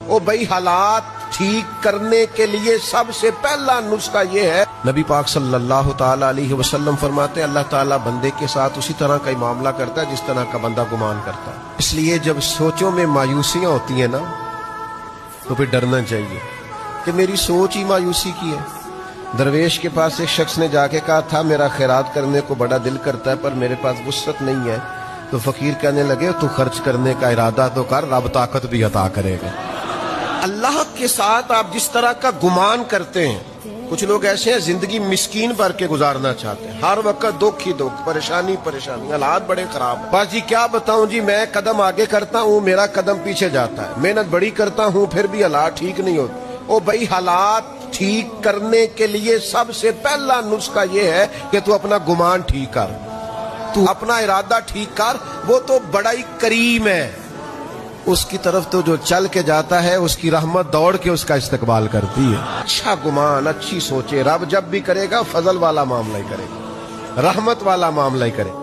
او بھائی حالات ٹھیک کرنے کے لیے سب سے پہلا نسخہ یہ ہے، نبی پاک صلی اللہ تعالی علیہ وسلم فرماتے ہیں اللہ تعالیٰ بندے کے ساتھ اسی طرح کا معاملہ کرتا ہے جس طرح کا بندہ گمان کرتا ہے۔ اس لیے جب سوچوں میں مایوسیاں ہوتی ہیں نا تو پھر ڈرنا چاہیے کہ میری سوچ ہی مایوسی کی ہے۔ درویش کے پاس ایک شخص نے جا کے کہا تھا میرا خیرات کرنے کو بڑا دل کرتا ہے پر میرے پاس وسعت نہیں ہے، تو فقیر کہنے لگے تو خرچ کرنے کا ارادہ تو کر، رب طاقت بھی عطا کرے گا۔ اللہ کے ساتھ آپ جس طرح کا گمان کرتے ہیں، کچھ لوگ ایسے ہیں زندگی مسکین بھر کے گزارنا چاہتے ہیں، ہر وقت دکھ ہی دکھ، پریشانی پریشانی، حالات بڑے خراب ہیں۔ بس جی کیا بتاؤں جی، میں قدم آگے کرتا ہوں میرا قدم پیچھے جاتا ہے، محنت بڑی کرتا ہوں پھر بھی حالات ٹھیک نہیں ہوتے۔ او بھائی حالات ٹھیک کرنے کے لیے سب سے پہلا نسخہ یہ ہے کہ تو اپنا گمان ٹھیک کر، تو اپنا ارادہ ٹھیک کر، وہ تو بڑا ہی کریم ہے، اس کی طرف تو جو چل کے جاتا ہے اس کی رحمت دوڑ کے اس کا استقبال کرتی ہے۔ اچھا گمان، اچھی سوچے، رب جب بھی کرے گا فضل والا معاملہ ہی کرے گا، رحمت والا معاملہ ہی کرے گا۔